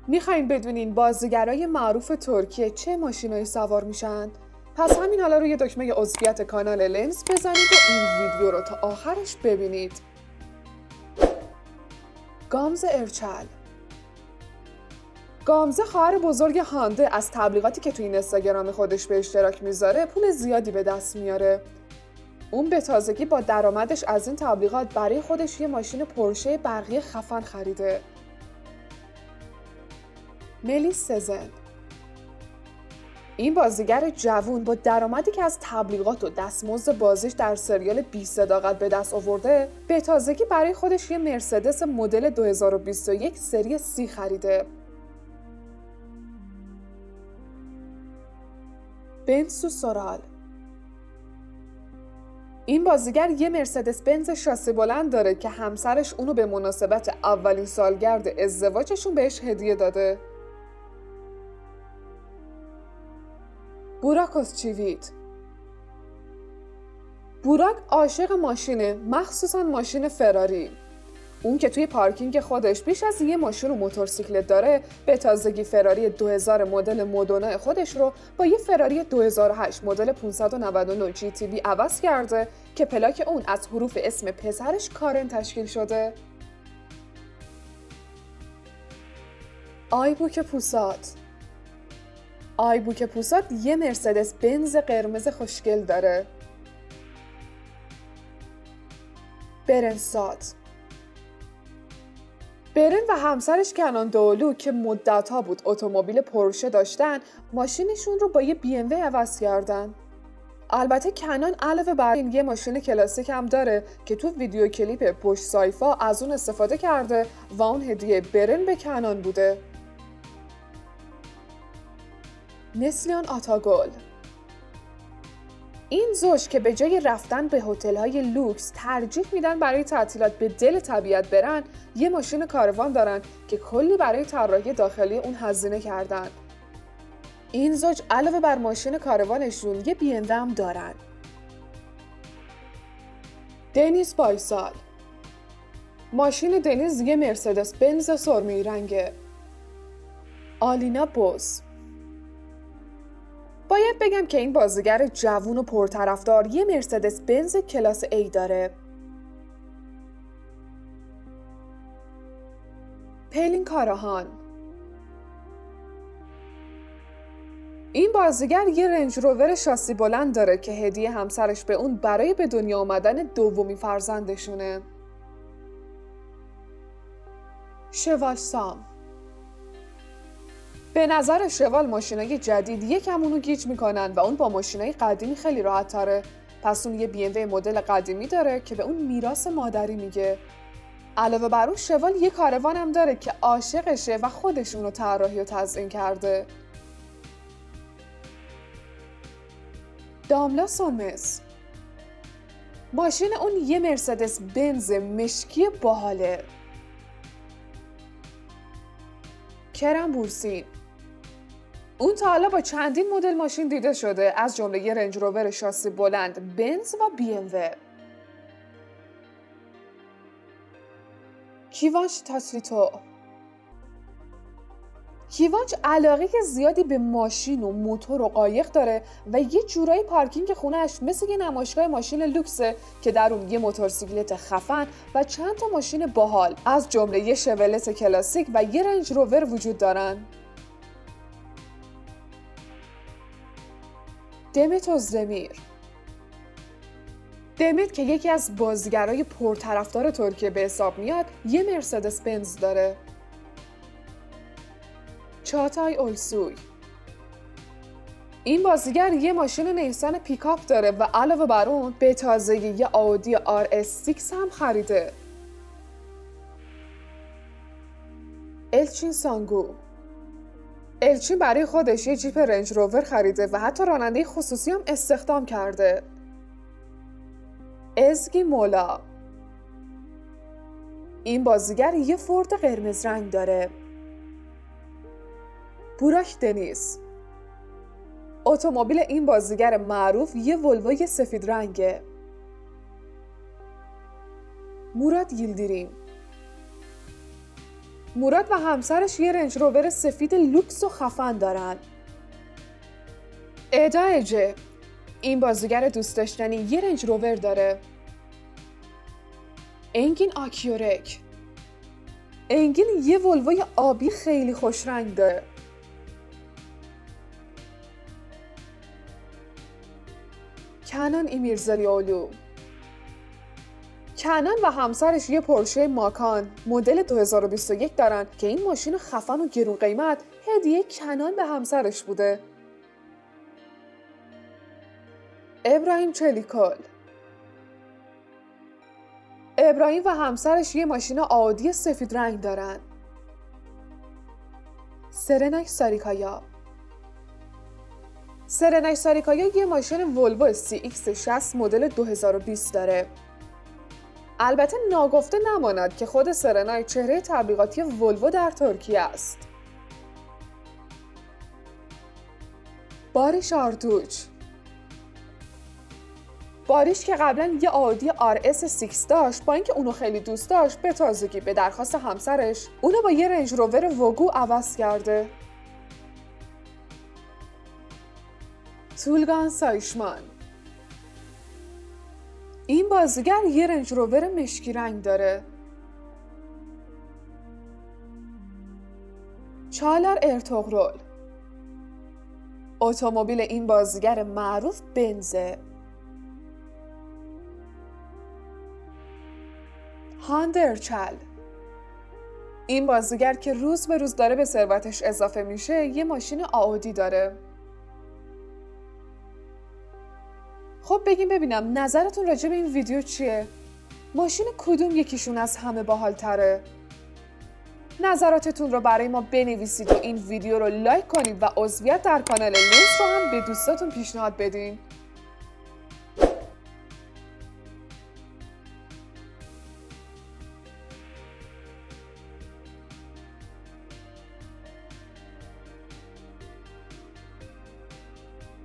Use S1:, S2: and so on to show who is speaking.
S1: میخواین بدونین بازیگرای معروف ترکیه چه ماشینایی سوار میشن؟ پس همین حالا روی دکمه عضویت کانال لنز بزنید و این ویدیو رو تا آخرش ببینید. گامزه ارچل. گامزه خواهر بزرگ هانده از تبلیغاتی که توی اینستاگرام خودش به اشتراک میذاره پول زیادی به دست میاره. اون به تازگی با درآمدش از این تبلیغات برای خودش یه ماشین پورشه برقی خفن خریده. ملیس سزن. این بازیگر جوون با درآمدی که از تبلیغات و دستمزد بازیش در سریال بی صداقت به دست آورده، به تازگی برای خودش یه مرسدس مدل 2021 سری C خریده. بنسو سورال. این بازیگر یه مرسدس بنز شاسی بلند داره که همسرش اونو به مناسبت اولین سالگرد ازدواجشون بهش هدیه داده. بوراک اوزچیویت. بوراک عاشق ماشینه، مخصوصاً ماشین فراری. اون که توی پارکینگ خودش بیش از یه ماشین و موتورسیکلت داره، به تازگی فراری 2000 مدل مودونا خودش رو با یه فراری 2008 مدل 599 جی تی بی عوض کرده که پلاک اون از حروف اسم پسرش کارن تشکیل شده. آیبوک پوسات. آیبوک پوسات یه مرسدس بنز قرمز خوشگل داره. برنسات. برن و همسرش کنان دولو که مدت‌ها بود اتومبیل پورشه داشتن، ماشینشون رو با یه بی ام وی عوض کردن. البته کنان علاوه بر این یه ماشین کلاسیک هم داره که تو ویدیو کلیپ پشت سایفا از اون استفاده کرده و اون هدیه برن به کنان بوده. نسلیان آتاگل. این زوج که به جای رفتن به هتل‌های لوکس ترجیح میدن برای تعطیلات به دل طبیعت برن، یه ماشین کاروان دارن که کلی برای طراحی داخلی اون هزینه کردن. این زوج علاوه بر ماشین کاروانشون یه بی ام دبلیو هم دارن. دنیز بایسال. ماشین دنیز یه مرسدس بنز سرمه‌ای رنگه. آلینا بوز. باید بگم که این بازیگر جوون و پرطرفدار یه مرسدس بنز کلاس A داره. پیلین کاراهان. این بازیگر یه رنج روور شاسی بلند داره که هدیه همسرش به اون برای به دنیا آمدن دومین فرزندشونه. شوال سام. به نظر شوال ماشینای جدید یکم اونو گیج میکنن و اون با ماشینای قدیمی خیلی راحت تره. پس اون یه بی ام وی مدل قدیمی داره که به اون میراث مادری میگه. علاوه بر اون شوال یه کاروان هم داره که عاشقشه و خودش اونو طراحی و تزیین کرده. داملا سونمس. ماشین اون یه مرسدس بنز مشکی باحاله. کرم بورسین. اون تا حالا با چندین مدل ماشین دیده شده، از جمله یه رنج روور شاسی بلند، بنز و بی ام و. کیوانچ تاسلیتو. کیوانچ علاقه زیادی به ماشین و موتور و قایق داره و یه جورایی پارکینگ خونه‌اش مثل یه نمایشگاه ماشین لوکسه که در اون یه موتورسیکلت خفن و چند تا ماشین باحال از جمله یه شولت کلاسیک و یه رنج روور وجود دارن. دمت اوزدمیر. دمت که یکی از بازیگرای پرطرفدار ترکیه به حساب میاد، یه مرسدس بنز داره. چاتای اولسوی. این بازیگر یه ماشین نیسان پیکاپ داره و علاوه بر اون به تازگی یه آودی RS6 هم خریده. الچین سانگو. الچین برای خودش یه جیپ رنج روور خریده و حتی راننده خصوصی هم استخدام کرده. ازگی مولا. این بازیگر یه فورد قرمز رنگ داره. بوراک دنیز. اتومبیل این بازیگر معروف یه ولوی سفید رنگه. موراد ییلدیریم. مراد و همسرش یه رنج روور سفید لوکس و خفن دارن. ادا جه، این بازیگر دوست داشتنی یه رنج روور داره. انگین آکیورک، انگین یه ولوی آبی خیلی خوش رنگ داره. کنان ایمیرزالیاولو، کنان و همسرش یه پورشه ماکان مدل 2021 دارن که این ماشین خفن و گرون قیمت هدیه کنان به همسرش بوده. ابراهیم چلیکال، ابراهیم و همسرش یه ماشین عادی سفید رنگ دارن. سرنای ساریکایا، سرنای ساریکایا یه ماشین ولوو CX60 مدل 2020 داره. البته ناگفته نماند که خود سرنای چهره تبلیغاتی ولوو در ترکیه است. باریش آرتوچ، باریش که قبلا یه آدی RS6 داشت، با اینکه اونو خیلی دوست داشت، به تازگی به درخواست همسرش اونو با یه رنج روور وگو عوض کرده. تولگان سایشمان، این بازیگر یه رنج روور مشکی رنگ داره. چالار ارتوغرل، اتومبیل این بازیگر معروف بنزه. هاند ارچل، این بازیگر که روز به روز داره به ثروتش اضافه میشه یه ماشین آودی داره. خب بگیم ببینم نظرتون راجع به این ویدیو چیه؟ ماشین کدوم یکیشون از همه باحال تره؟ نظراتتون رو برای ما بنویسید و این ویدیو رو لایک کنید و عضویت در کانال لنز رو هم به دوستاتون پیشنهاد بدین.